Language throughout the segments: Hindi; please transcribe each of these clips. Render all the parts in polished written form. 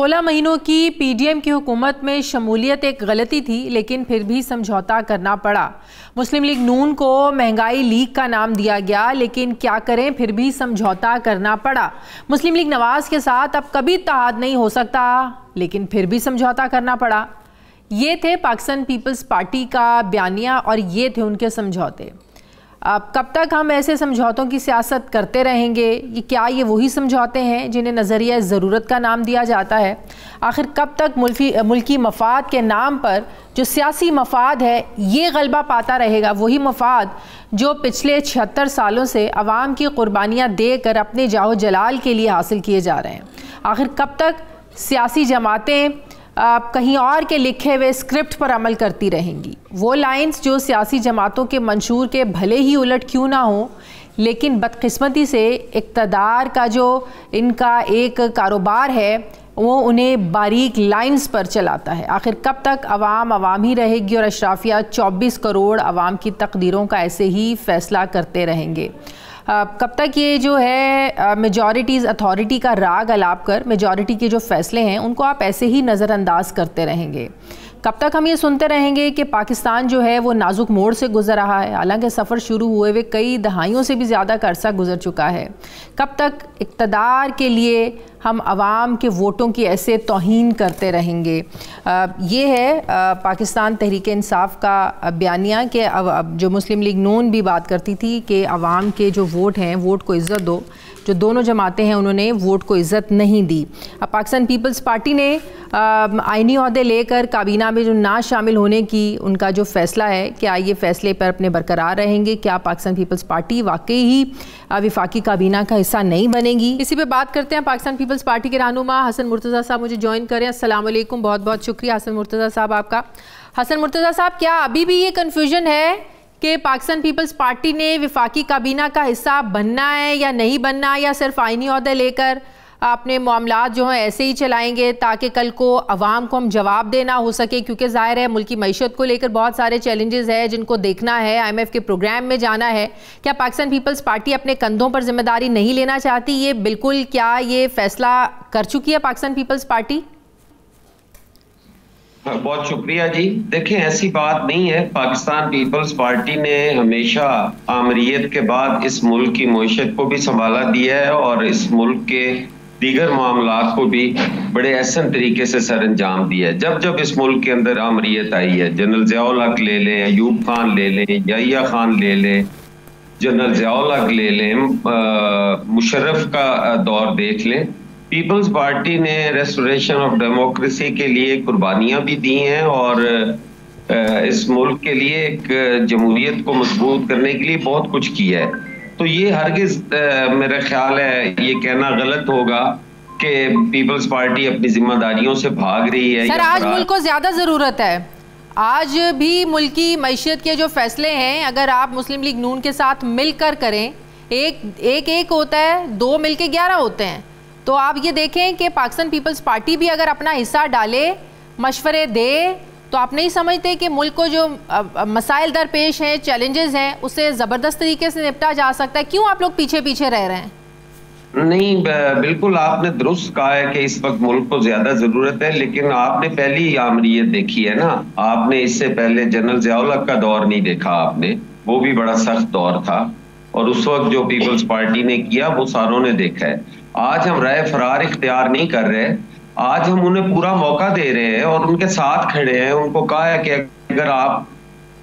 16 महीनों की पीडीएम की हुकूमत में शमूलियत एक गलती थी, लेकिन फिर भी समझौता करना पड़ा। मुस्लिम लीग नून को महंगाई लीग का नाम दिया गया, लेकिन क्या करें, फिर भी समझौता करना पड़ा। मुस्लिम लीग नवाज के साथ अब कभी इत्तेहाद नहीं हो सकता, लेकिन फिर भी समझौता करना पड़ा। ये थे पाकिस्तान पीपल्स पार्टी का बयानिया और ये थे उनके समझौते। अब कब तक हम ऐसे समझौतों की सियासत करते रहेंगे? क्या ये वही समझौते हैं जिन्हें नज़रिया ज़रूरत का नाम दिया जाता है? आखिर कब तक मुल्की मफाद के नाम पर जो सियासी मफाद है ये गलबा पाता रहेगा? वही मफाद जो पिछले 76 सालों से अवाम की कुर्बानियाँ देकर अपने जाहो जलाल के लिए हासिल किए जा रहे हैं। आखिर कब तक सियासी जमातें कहीं और के लिखे हुए स्क्रिप्ट पर अमल करती रहेंगी? वो लाइंस जो सियासी जमातों के मंशूर के भले ही उलट क्यों ना हो, लेकिन बदकिस्मती से इक़्तिदार का जो इनका एक कारोबार है वो उन्हें बारीक लाइंस पर चलाता है। आखिर कब तक अवाम ही रहेगी और अशराफिया 24 करोड़ अवाम की तकदीरों का ऐसे ही फ़ैसला करते रहेंगे? कब तक ये जो है मेजॉरिटीज़ अथॉरिटी का राग अलाप कर मेजॉरिटी के जो फ़ैसले हैं उनको आप ऐसे ही नज़रअंदाज करते रहेंगे? कब तक हम ये सुनते रहेंगे कि पाकिस्तान जो है वो नाजुक मोड़ से गुजर रहा है, हालांकि सफ़र शुरू हुए हुए कई दहाइयों से भी ज़्यादा का अरसा गुजर चुका है? कब तक इक़्तिदार के लिए हम अवाम के वोटों की ऐसे तौहीन करते रहेंगे? ये है पाकिस्तान तहरीक इंसाफ का बयानिया कि जो मुस्लिम लीग नून भी बात करती थी कि अवाम के जो वोट हैं, वोट को इज़्ज़त दो। जो दोनों जमातें हैं उन्होंने वोट को इज़्ज़त नहीं दी। अब पाकिस्तान पीपल्स पार्टी ने आइनी ओहदे लेकर काबीना में जो ना शामिल होने की उनका जो फ़ैसला है, क्या ये फ़ैसले पर अपने बरकरार रहेंगे? क्या पाकिस्तान पीपल्स पार्टी वाकई ही वफाकी काबीना का हिस्सा नहीं बनेगी? इसी पे बात करते हैं। पाकिस्तान पीपल्स पार्टी के रहनुमा हसन मुर्तज़ा साहब मुझे ज्वाइन करें। अस्सलाम वालेकुम, बहुत बहुत शुक्रिया हसन मुर्तज़ा साहब आपका। हसन मुर्तज़ा साहब, क्या अभी भी ये कन्फ्यूजन है कि पाकिस्तान पीपल्स पार्टी ने वफाकी काबीना का हिस्सा बनना है या नहीं बनना, या सिर्फ आइनी ओहदे लेकर अपने मामलात जो हैं ऐसे ही चलाएंगे ताकि कल को अवाम को हम जवाब देना हो सके? क्योंकि ज़ाहिर है मुल्की मईशत को लेकर बहुत सारे चैलेंजेस हैं जिनको देखना है, IMF के प्रोग्राम में जाना है। क्या पाकिस्तान पीपल्स पार्टी अपने कंधों पर जिम्मेदारी नहीं लेना चाहती? ये बिल्कुल क्या ये फैसला कर चुकी है पाकिस्तान पीपल्स पार्टी? बहुत शुक्रिया जी। देखें, ऐसी बात नहीं है। पाकिस्तान पीपल्स पार्टी ने हमेशा आमरीत के बाद इस मुल्क की मईशत को भी संभाला दिया है और इस मुल्क के दीगर मामलात को भी बड़े एहसन तरीके से सर अंजाम दिया है। जब जब इस मुल्क के अंदर आमरीत आई है, जनरल ज़ियाउल हक ले लें, अयूब खान ले लें, याहिया खान ले लें, जनरल ज़ियाउल हक ले लें, मुशर्रफ का दौर देख लें, पीपल्स पार्टी ने रेस्टोरेशन ऑफ डेमोक्रेसी के लिए कुर्बानियां भी दी हैं और इस मुल्क के लिए एक जमहूरियत को मजबूत करने के लिए बहुत कुछ किया है। तो ये हरगिज मेरा ख्याल है ये कहना गलत होगा कि पीपल्स पार्टी अपनी जिम्मेदारियों से भाग रही है। सर, आज मुल्क को ज्यादा जरूरत है। आज भी मुल्की मईशत के जो फैसले हैं अगर आप मुस्लिम लीग नून के साथ मिलकर करें, एक होता है, 2 मिलके 11 होते हैं। तो आप ये देखें कि पाकिस्तान पीपल्स पार्टी भी अगर अपना हिस्सा डाले, मशवरे दे, तो आप नहीं समझते कि मुल्क को जो मसाइल दरपेश हैं, चैलेंजेस हैं, उससे ज़बरदस्त तरीके से निपटा जा सकता है? क्यों आप लोग पीछे पीछे रह रहे हैं? नहीं, बिल्कुल आपने दुरुस्त कहा है कि इस वक्त मुल्क को ज्यादा जरूरत है, लेकिन आपने पहली आमरीत देखी है ना। आपने इससे पहले जनरल ज़ियाउल हक का दौर नहीं देखा आपने, वो भी बड़ा सख्त दौर था और उस वक्त जो पीपल्स पार्टी ने किया वो सारों ने देखा है। आज हम राय फरार इख्तियार नहीं कर रहे, आज हम उन्हें पूरा मौका दे रहे हैं और उनके साथ खड़े हैं। उनको कहा है कि अगर आप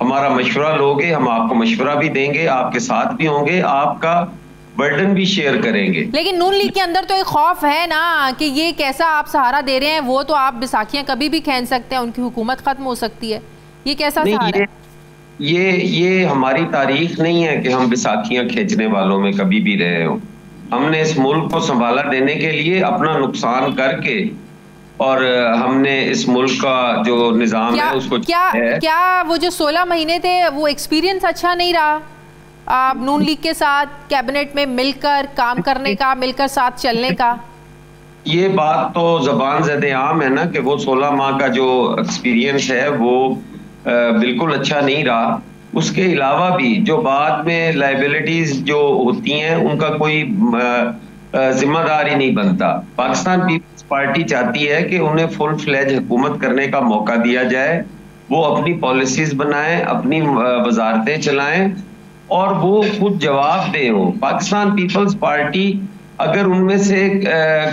हमारा मशवरा लोगे, हम आपको मशवरा भी देंगे, आपके साथ भी होंगे, आपका बर्डन भी शेयर करेंगे। लेकिन नून लीग के अंदर तो एक खौफ है ना कि ये कैसा आप सहारा दे रहे हैं? वो तो आप बैसाखियां कभी भी खींच सकते हैं, उनकी हुकूमत खत्म हो सकती है। ये कैसा सहारा है? ये हमारी तारीख नहीं है कि हम बैसाखियां खींचने वालों में कभी भी रहे हो। हमने इस मुल्क को संभाला देने के लिए अपना नुकसान करके और हमने इस मुल्क का जो निजाम है उसको क्या वो जो 16 महीने थे वो एक्सपीरियंस अच्छा नहीं रहा आप नून लीग के साथ कैबिनेट में मिलकर काम करने का, मिलकर साथ चलने का? ये बात तो ज़बान ज़दे आम है ना कि वो 16 माह का जो एक्सपीरियंस है वो बिल्कुल अच्छा नहीं रहा। उसके अलावा भी जो बाद में लाइबिलिटीज जो होती हैं उनका कोई जिम्मेदार ही नहीं बनता। पाकिस्तान पीपल्स पार्टी चाहती है कि उन्हें फुल फ्लेज हुकूमत करने का मौका दिया जाए, वो अपनी पॉलिसीज बनाएं, अपनी वजारतें चलाएं और वो खुद जवाब दे हो। पाकिस्तान पीपल्स पार्टी अगर उनमें से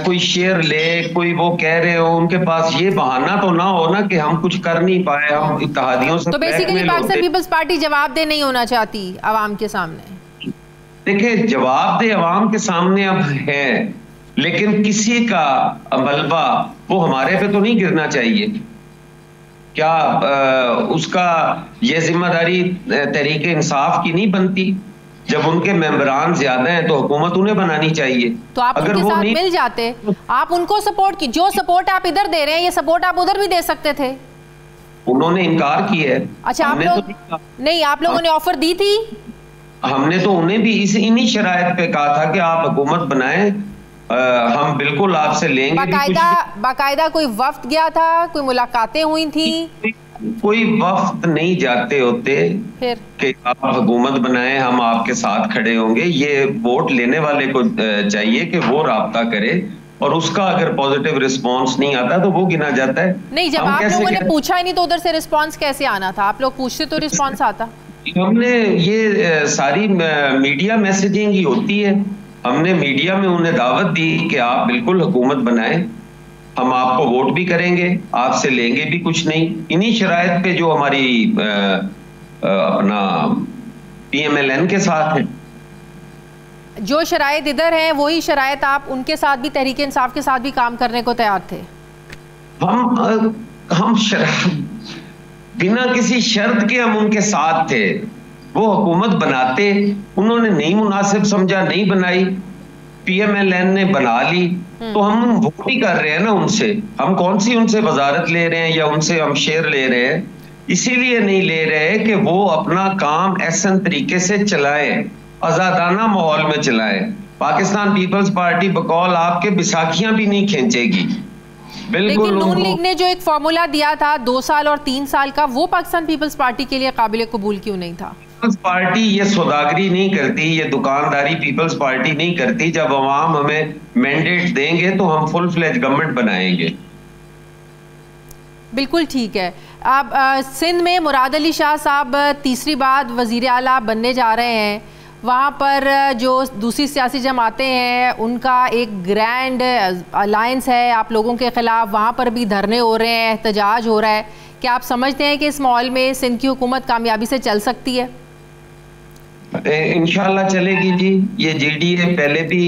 कोई शेयर ले, कोई वो कह रहे हो, उनके पास ये बहाना तो ना हो ना कि हम कुछ कर नहीं पाए, हम इत्तेहादियों से तो बेसिकली पाकिस्तान पीपल्स पार्टी जवाबदेह नहीं होना चाहती आवाम के सामने। देखिए, जवाबदेह आवाम के सामने अब है, लेकिन किसी का मलबा वो हमारे पे तो नहीं गिरना चाहिए। क्या उसका ये जिम्मेदारी तहरीक इंसाफ की नहीं बनती? जब उनके मेंबरान ज्यादा हैं तो हुकूमत उन्हें बनानी चाहिए। तो आप अगर उनके वो साथ नहीं, मिल जाते, आप उनको सपोर्ट की, जो सपोर्ट आप इधर दे रहे हैं ये सपोर्ट आप उधर भी दे सकते थे। उन्होंने इनकार किया है। अच्छा, आप लोग नहीं, आप लोगों ने ऑफर दी थी? हमने तो उन्हें भी इन्हीं शराइत पे कहा था कि आप हुकूमत बनाएं, हम बिल्कुल आपसे लेंगे। बाकायदा कोई वफ्द गया था, कोई मुलाकातें हुई थी? कोई वफ्द नहीं जाते होते फिर कि आप हुकूमत बनाएं, हम आपके साथ खड़े होंगे। ये वोट लेने वाले को चाहिए कि वो राब्ता करे और उसका अगर पॉजिटिव रिस्पांस नहीं आता तो वो गिना जाता है। नहीं, जब आप लोगों ने पूछा ही नहीं तो उधर से रिस्पांस कैसे आना था? आप लोग पूछते तो रिस्पांस आता। हमने ये सारी मीडिया मैसेजिंग ही होती है। हमने मीडिया में उन्हें दावत दी कि आप बिल्कुल हुकूमत बनाएं, हम आपको वोट भी करेंगे, आपसे लेंगे भी कुछ नहीं। इन्हीं शराइत पे जो हमारी अपना PMLN के साथ है। जो शराइत इधर हैं वही शराइत आप उनके साथ भी, तहरीक इंसाफ के साथ भी काम करने को तैयार थे? हम बिना किसी शर्त के हम उनके साथ थे। वो हुकूमत बनाते, उन्होंने नहीं मुनासिब समझा, नहीं बनाई, PMLN ने बना ली, तो हम वोट ही कर रहे हैं ना उनसे। हम कौन सी उनसे वजारत ले रहे हैं या उनसे हम शेयर ले रहे हैं? इसीलिए नहीं ले रहे कि वो अपना काम ऐसा तरीके से चलाएं, आजादाना माहौल में चलाएं। पाकिस्तान पीपल्स पार्टी बकौल आपके बैसाखियां भी नहीं खींचेगी। लेकिन नून लीग ने जो एक फॉर्मूला दिया था 2 साल और 3 साल का, वो पाकिस्तान पीपल्स पार्टी के लिए काबिल कबूल क्यों नहीं था? पीपल्स पार्टी ये सौदागरी नहीं करती, ये दुकानदारी पीपल्स पार्टी नहीं करती। जब अवाम हमें मैंडेट देंगे तो हम फुल फ्लेज गवर्नमेंट बनाएंगे। बिल्कुल ठीक है। अब सिंध में मुराद अली शाह साहब तीसरी बार वजीर आला बनने जा रहे हैं। वहाँ पर जो दूसरी सियासी जमातें हैं उनका एक ग्रैंड अलायंस है आप लोगों के ख़िलाफ़, वहाँ पर भी धरने हो रहे हैं, एहतजाज हो रहा है। क्या आप समझते हैं कि इस माहौल में सिंध की हुकूमत कामयाबी से चल सकती है? इंशाल्लाह चलेगी जी। ये GDA पहले भी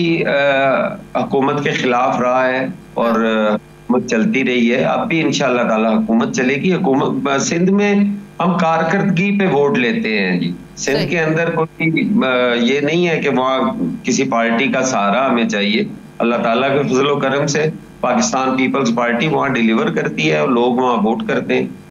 हुकूमत के खिलाफ रहा है और हुकूमत चलती रही है, अब भी इंशाल्लाह ताला हुकूमत चलेगी। हुकूमत सिंध में हम कारकर्दगी पे वोट लेते हैं जी। सिंध के अंदर कोई ये नहीं है कि वहाँ किसी पार्टी का सहारा हमें चाहिए। अल्लाह ताला के फजल व करम से पाकिस्तान पीपल्स पार्टी वहाँ डिलीवर करती है और लोग वहाँ वोट करते हैं।